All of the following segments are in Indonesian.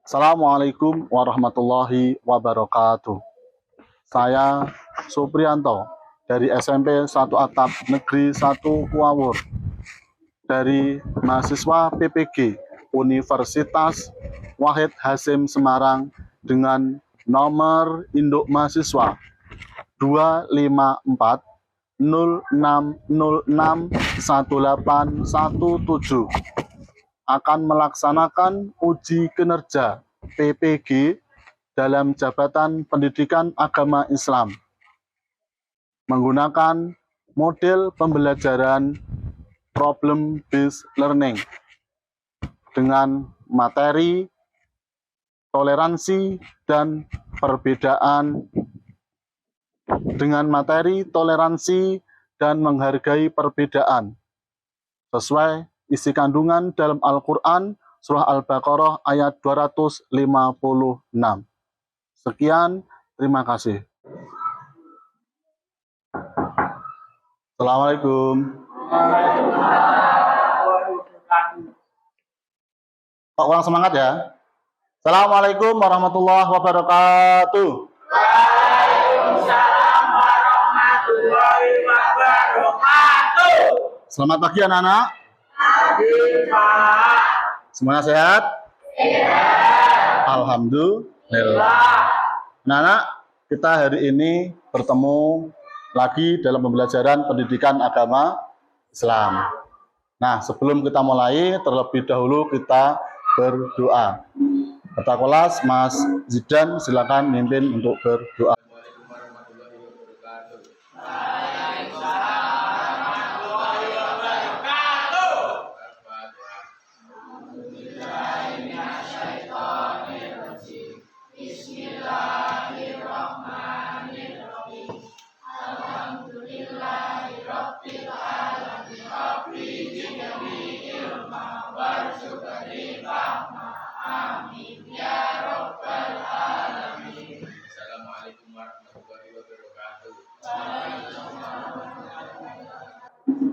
Assalamualaikum warahmatullahi wabarakatuh. Saya Supriyanto dari SMP 1 Atap Negeri 1 Kuawur, dari mahasiswa PPG Universitas Wahid Hasyim Semarang dengan nomor induk mahasiswa 25406061817 akan melaksanakan uji kinerja PPG dalam Jabatan Pendidikan Agama Islam menggunakan model pembelajaran problem based learning dengan materi toleransi dan perbedaan dan menghargai perbedaan sesuai isi kandungan dalam Al-Quran Surah Al-Baqarah ayat 256. Sekian, terima kasih. Assalamualaikum. Kok kurang semangat ya? Assalamualaikum warahmatullahi wabarakatuh. Waalaikumsalam warahmatullahi wabarakatuh. Selamat pagi anak-anak. Pagi, Pak. Semuanya sehat? Sehat. Alhamdulillah. Anak-anak, kita hari ini bertemu lagi dalam pembelajaran pendidikan agama Islam. Nah, sebelum kita mulai, terlebih dahulu kita berdoa. Kata kelas, Mas Zidan, silakan mimpin untuk berdoa.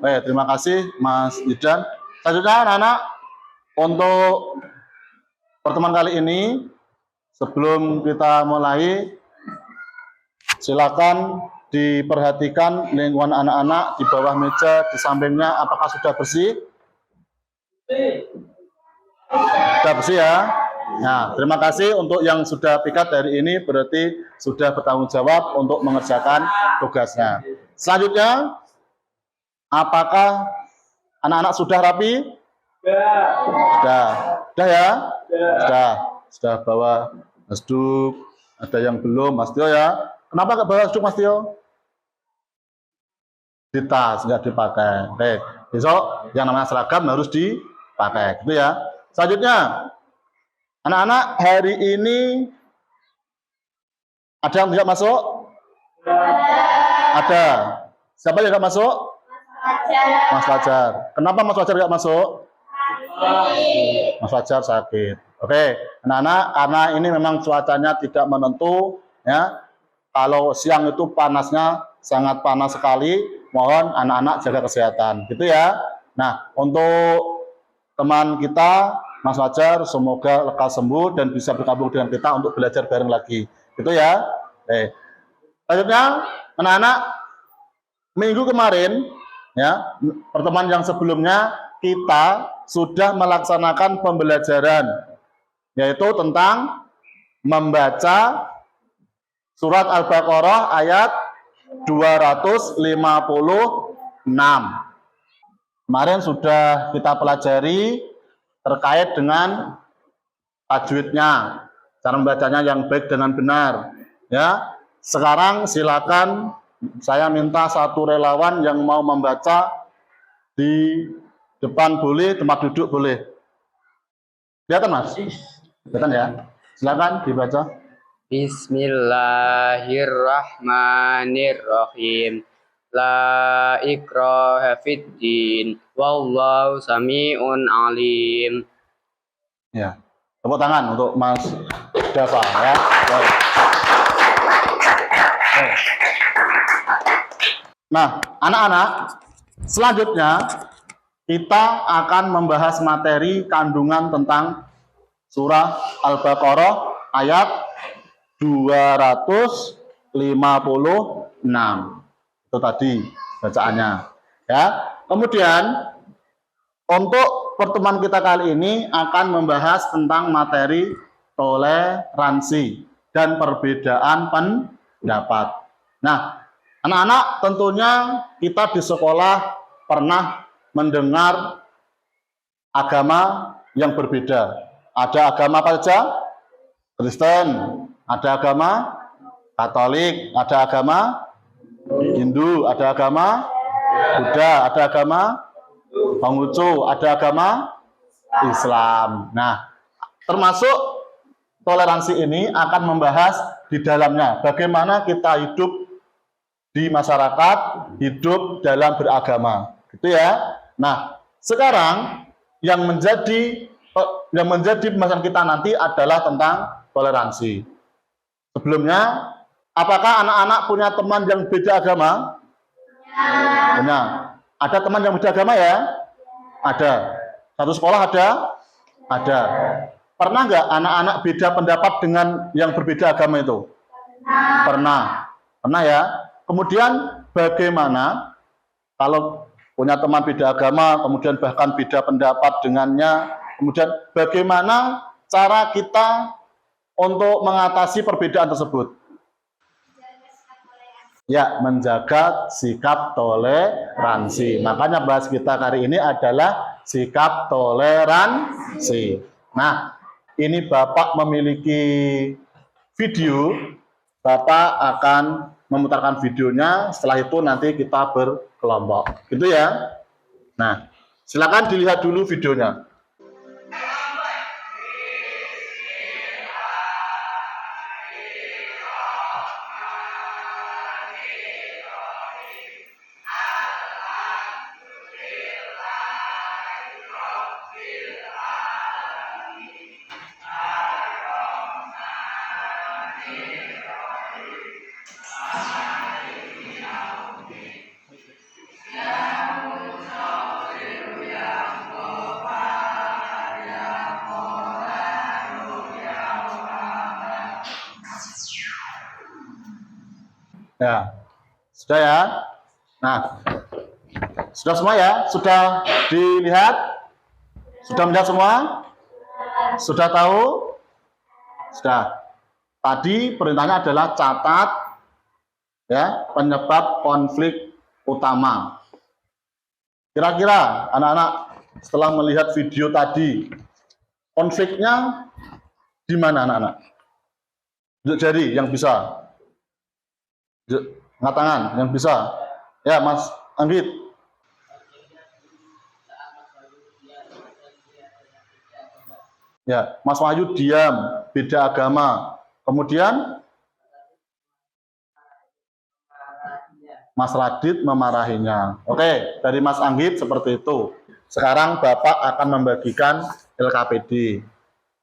Baik, terima kasih Mas Zidan. Selanjutnya anak-anak, untuk pertemuan kali ini, sebelum kita mulai, silakan diperhatikan lingkungan anak-anak di bawah meja, di sampingnya, apakah sudah bersih? Sudah bersih ya? Nah, terima kasih untuk yang sudah pikat hari ini, berarti sudah bertanggung jawab untuk mengerjakan tugasnya. Selanjutnya, apakah anak-anak sudah rapi? Sudah ya? Sudah bawa hasduk. Ada yang belum, Mas Tio ya? Kenapa nggak bawa hasduk, Mas Tio? Di tas, nggak dipakai. Oke, besok yang namanya seragam harus dipakai, gitu ya. Selanjutnya, anak-anak hari ini ada yang tidak masuk? Ada. Siapa yang tidak masuk? Mas Fajar. Kenapa Mas Fajar nggak masuk? Mas Fajar sakit. Oke, anak-anak, karena ini memang cuacanya tidak menentu, ya. Kalau siang itu panasnya sangat panas sekali, mohon anak-anak jaga kesehatan, gitu ya. Nah, untuk teman kita, Mas Fajar, semoga lekas sembuh dan bisa bergabung dengan kita untuk belajar bareng lagi, gitu ya. Selanjutnya, anak-anak, minggu kemarin, ya, pertemuan yang sebelumnya kita sudah melaksanakan pembelajaran yaitu tentang membaca surat Al-Baqarah ayat 256. Kemarin sudah kita pelajari terkait dengan tajwidnya, cara membacanya yang baik dengan benar, ya. Sekarang silakan saya minta satu relawan yang mau membaca di depan boleh, tempat duduk boleh. Kelihatan, Mas? Kelihatan ya? Silakan dibaca. Bismillahirrahmanirrahim. La ikraha fiddin. Wallahu sami'un alim. Ya. Tepuk tangan untuk Mas Dava ya. Baik. Nah, anak-anak, selanjutnya kita akan membahas materi kandungan tentang surah Al-Baqarah ayat 256. Itu tadi bacaannya. Ya. Kemudian untuk pertemuan kita kali ini akan membahas tentang materi toleransi dan perbedaan pendapat. Nah, anak-anak tentunya kita di sekolah pernah mendengar agama yang berbeda. Ada agama apa saja? Kristen, ada agama Katolik, ada agama Hindu, ada agama Buddha, ada agama Konghucu, ada agama Islam. Nah, termasuk toleransi ini akan membahas di dalamnya bagaimana kita hidup di masyarakat, hidup dalam beragama, gitu ya. Nah, sekarang yang menjadi pembahasan kita nanti adalah tentang toleransi. Sebelumnya, apakah anak-anak punya teman yang beda agama? Punya. Ada teman yang beda agama ya? Ada. Satu sekolah ada? Ada. Pernah nggak anak-anak beda pendapat dengan yang berbeda agama itu? Pernah. Pernah ya? Kemudian bagaimana kalau punya teman beda agama, kemudian bahkan beda pendapat dengannya, kemudian bagaimana cara kita untuk mengatasi perbedaan tersebut? Ya, menjaga sikap toleransi. Makanya bahas kita hari ini adalah sikap toleransi. Nah, ini Bapak memiliki video. Bapak akan memutarkan videonya. Setelah itu nanti kita berkelompok. Gitu ya. Nah, silakan dilihat dulu videonya. Ya, sudah ya. Nah, sudah semua ya? Sudah dilihat? Sudah melihat semua? Sudah tahu? Sudah. Tadi perintahnya adalah catat ya penyebab konflik utama. Kira-kira anak-anak setelah melihat video tadi, konfliknya di mana anak-anak? Tunjuk jari yang bisa. Angkat tangan yang bisa. Ya, Mas Anggit. Ya, Mas Wahyu diam, beda agama. Kemudian Mas Radit memarahinya. Oke, dari Mas Anggit seperti itu. Sekarang Bapak akan membagikan LKPD.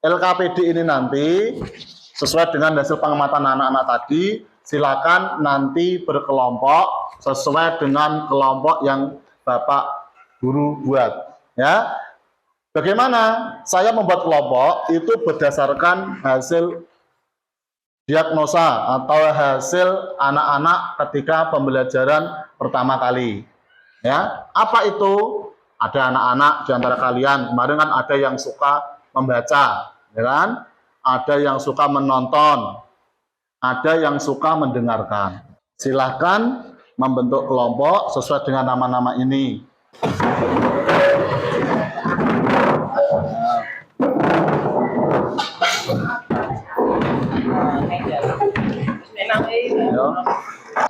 LKPD ini nanti sesuai dengan hasil pengamatan anak-anak tadi, silakan nanti berkelompok sesuai dengan kelompok yang Bapak guru buat. Ya, bagaimana saya membuat kelompok itu berdasarkan hasil diagnosa atau hasil anak-anak ketika pembelajaran pertama kali. Ya, apa itu? Ada anak-anak di antara kalian kemarin kan ada yang suka membaca, ya kan? Ada yang suka menonton, ada yang suka mendengarkan. Silahkan membentuk kelompok sesuai dengan nama-nama ini.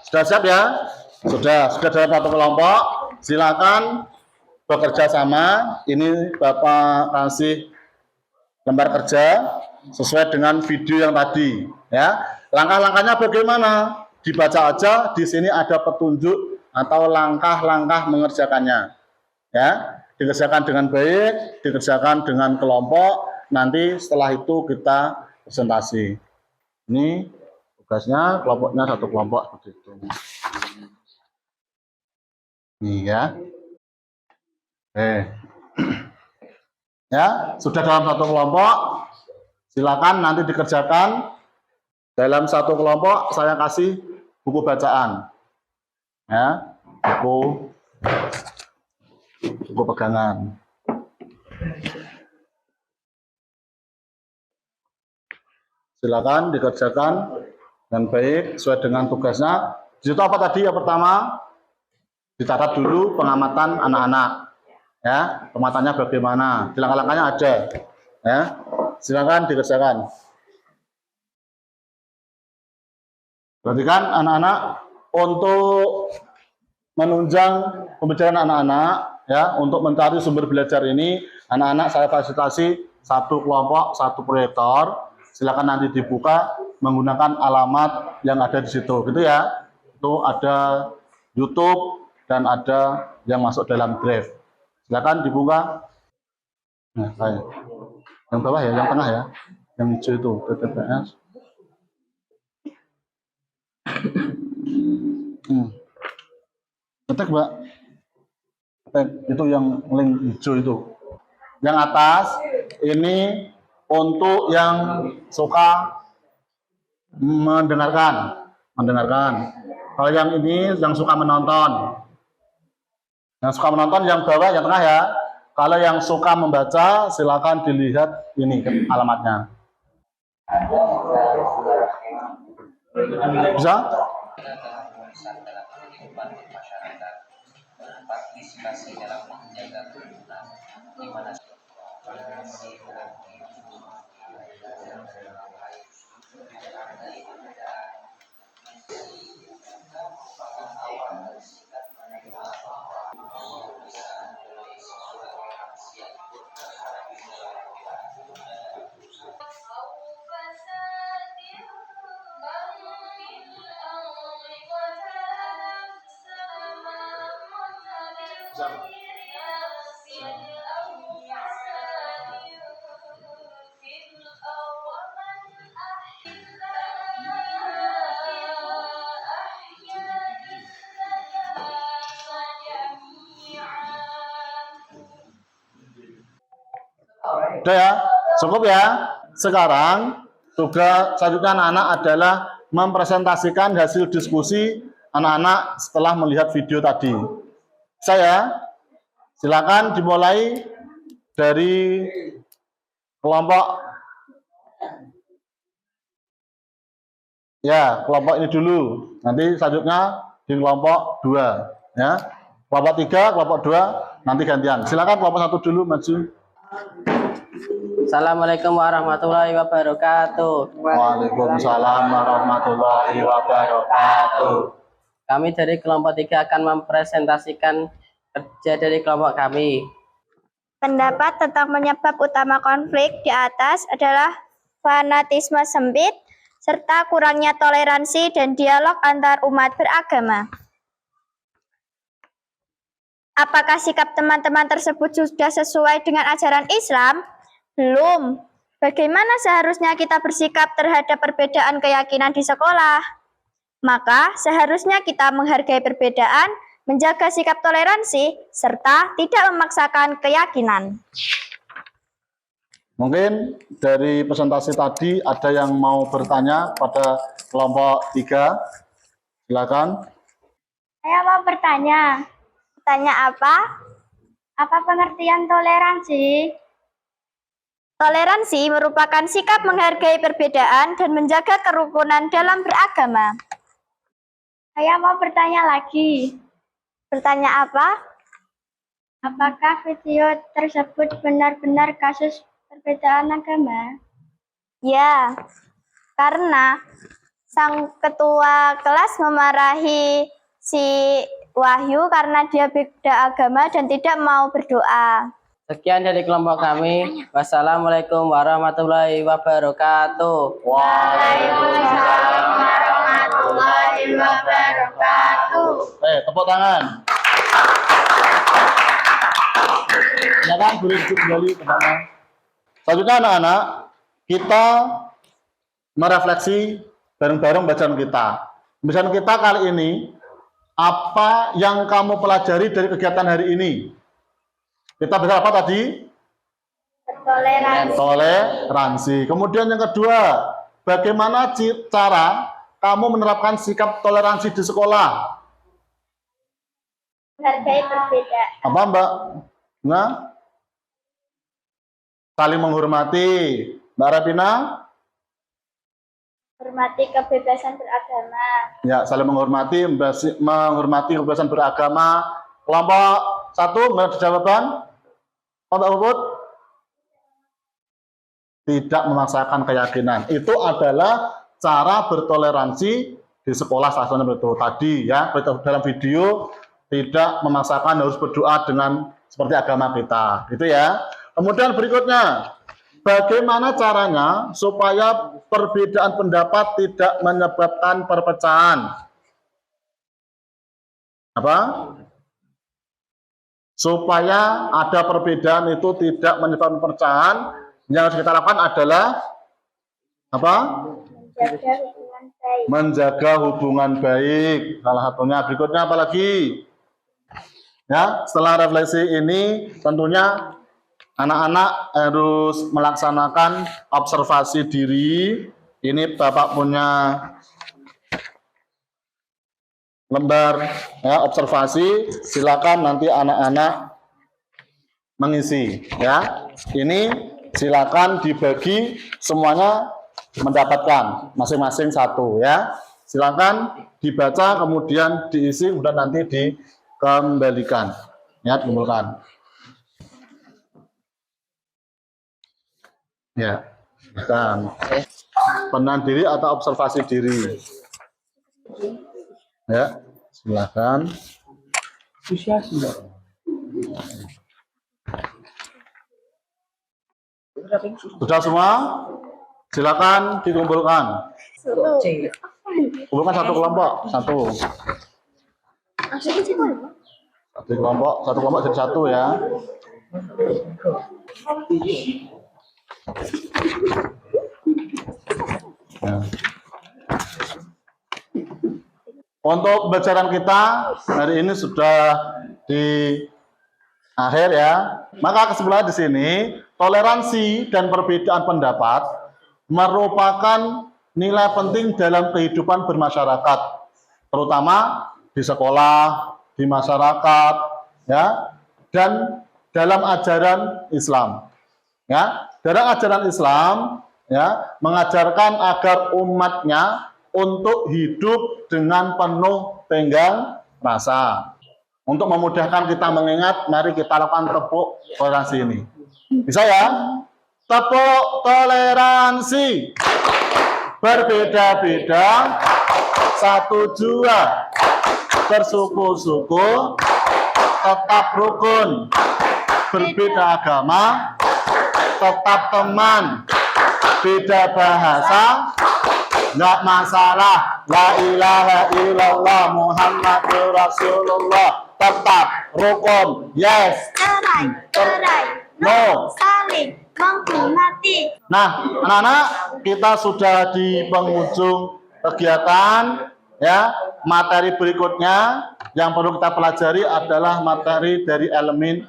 Sudah siap ya? Sudah dalam satu kelompok. Silakan bekerja sama. Ini Bapak kasih lembar kerja sesuai dengan video yang tadi. Ya, langkah-langkahnya bagaimana? Dibaca aja. Di sini ada petunjuk atau langkah-langkah mengerjakannya. Ya, dikerjakan dengan baik, dikerjakan dengan kelompok. Nanti setelah itu kita presentasi. Ini tugasnya, kelompoknya satu kelompok seperti itu. Nih ya. Ya, sudah dalam satu kelompok. Silakan nanti dikerjakan dalam satu kelompok. Saya kasih buku bacaan, ya, buku pegangan. Silakan dikerjakan dengan baik sesuai dengan tugasnya. Di situ apa tadi? Yang pertama, dicatat dulu pengamatan anak-anak, ya, pengamatannya bagaimana, langkah-langkahnya ada, ya. Silakan dikerjakan. Berarti kan anak-anak untuk menunjang pembelajaran anak-anak, ya, untuk mencari sumber belajar ini, anak-anak saya fasilitasi satu kelompok, satu proyektor. Silakan nanti dibuka menggunakan alamat yang ada di situ, gitu ya. Itu ada YouTube dan ada yang masuk dalam Drive. Silakan dibuka. Nah, kayak yang bawah ya, yang tengah ya, yang hijau itu TTPS. Ketik, Mbak. Ketik itu yang link hijau itu. Yang atas ini untuk yang suka mendengarkan. Kalau yang ini yang suka menonton. Yang suka menonton yang bawah, yang tengah ya. Kalau yang suka membaca, silakan dilihat ini alamatnya. Bisa? Udah ya, cukup ya. Sekarang tugas selanjutnya anak-anak adalah mempresentasikan hasil diskusi anak-anak setelah melihat video tadi. Saya silakan dimulai dari kelompok kelompok ini dulu. Nanti selanjutnya di kelompok 2 ya. Kelompok 3, kelompok 2 nanti gantian. Silakan kelompok 1 dulu maju. Assalamualaikum warahmatullahi wabarakatuh. Waalaikumsalam warahmatullahi wabarakatuh. Kami dari kelompok 3 akan mempresentasikan kerja dari kelompok kami. Pendapat tentang penyebab utama konflik di atas adalah fanatisme sempit, serta kurangnya toleransi dan dialog antar umat beragama. Apakah sikap teman-teman tersebut sudah sesuai dengan ajaran Islam? Belum. Bagaimana seharusnya kita bersikap terhadap perbedaan keyakinan di sekolah? Maka seharusnya kita menghargai perbedaan, menjaga sikap toleransi, serta tidak memaksakan keyakinan. Mungkin dari presentasi tadi ada yang mau bertanya pada kelompok 3. Silakan. Saya mau bertanya. Bertanya apa? Apa pengertian toleransi? Toleransi merupakan sikap menghargai perbedaan dan menjaga kerukunan dalam beragama. Saya mau bertanya lagi. Bertanya apa? Apakah video tersebut benar-benar kasus perbedaan agama? Ya, karena sang ketua kelas memarahi si Wahyu karena dia beda agama dan tidak mau berdoa. Sekian dari kelompok kami. Wassalamualaikum warahmatullahi wabarakatuh. Waalaikumsalam warahmatullahi wabarakatuh. Tepuk tangan. Silakan boleh duduk kembali tempatnya. Selanjutnya anak-anak, kita merefleksi bareng-bareng bacaan kita. Bacaan kita kali ini, apa yang kamu pelajari dari kegiatan hari ini? Kita belajar apa tadi? Toleransi. Kemudian yang kedua, bagaimana cara kamu menerapkan sikap toleransi di sekolah? Menghargai perbedaan. Apa Mbak? Nah, saling menghormati. Mbak Rapina? Hormati kebebasan beragama. Ya, saling menghormati kebebasan beragama. Kelompok 1, menurut jawaban? Kelompok Ubud? Tidak memaksakan keyakinan. Itu adalah cara bertoleransi di sekolah, salah satunya betul tadi ya, dalam video tidak memaksakan harus berdoa dengan seperti agama kita, gitu ya. Kemudian berikutnya, bagaimana caranya supaya perbedaan pendapat tidak menyebabkan perpecahan? Apa? Supaya ada perbedaan itu tidak menyebabkan perpecahan, yang harus kita lakukan adalah apa? Menjaga hubungan baik. Menjaga hubungan baik. Salah satunya. Berikutnya apa lagi? Ya, setelah refleksi ini tentunya anak-anak harus melaksanakan observasi diri. Ini Bapak punya lembar ya, observasi. Silakan nanti anak-anak mengisi ya. Ini silakan dibagi, semuanya mendapatkan masing-masing satu ya. Silakan dibaca kemudian diisi kemudian nanti dikembalikan ya, dikumpulkan. Ya. Bukan. Penenang diri atau observasi diri. Ya, silakan. Sudah semua? Silakan dikumpulkan. Kumpulkan satu kelompok, satu. Satu kelompok jadi satu ya. Ya. Untuk pembelajaran kita hari ini sudah di akhir ya. Maka kesimpulan di sini, toleransi dan perbedaan pendapat merupakan nilai penting dalam kehidupan bermasyarakat, terutama di sekolah, di masyarakat, ya, dan dalam ajaran Islam. Ya, dalam ajaran Islam, ya, mengajarkan agar umatnya untuk hidup dengan penuh tenggang rasa. Untuk memudahkan kita mengingat, mari kita lakukan tepuk toleransi ini. Bisa ya? Tepuk toleransi. Berbeda-beda, satu jua. Bersuku-suku, tetap rukun. Berbeda agama, tetap teman. Beda bahasa, nggak masalah. La ilaha illallah Muhammadur Rasulullah. Tetap rukun. Yes. Cerai, No. saling menghormati. Nah, anak-anak, kita sudah di penghujung kegiatan ya. Materi berikutnya yang perlu kita pelajari adalah materi dari elemen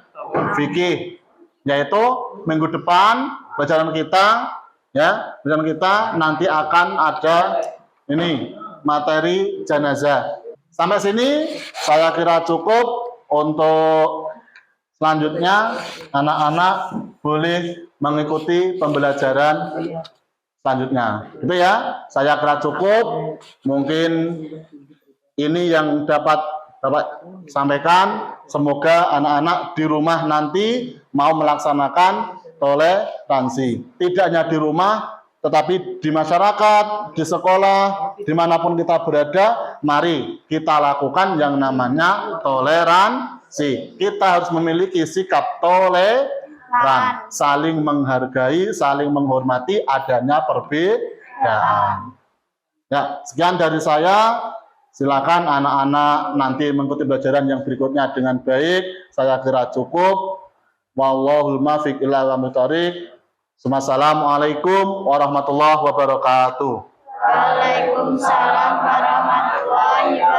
fikih, yaitu minggu depan pelajaran kita ya, pelajaran kita nanti akan ada ini materi jenazah. Sampai sini saya kira cukup. Untuk selanjutnya anak-anak boleh mengikuti pembelajaran selanjutnya. Itu ya, saya kira cukup. Mungkin ini yang dapat Bapak sampaikan. Semoga anak-anak di rumah nanti mau melaksanakan toleransi. Tidak hanya di rumah, tetapi di masyarakat, di sekolah, dimanapun kita berada, mari kita lakukan yang namanya toleransi. Kita harus memiliki sikap toleran, saling menghargai, saling menghormati adanya perbedaan. Ya, sekian dari saya. Silakan anak-anak nanti mengikuti pelajaran yang berikutnya dengan baik. Saya kira cukup. Wallahul muwaffiq ila aqwamit thoriq. Assalamualaikum warahmatullahi wabarakatuh. Waalaikumsalam warahmatullahi wabarakatuh.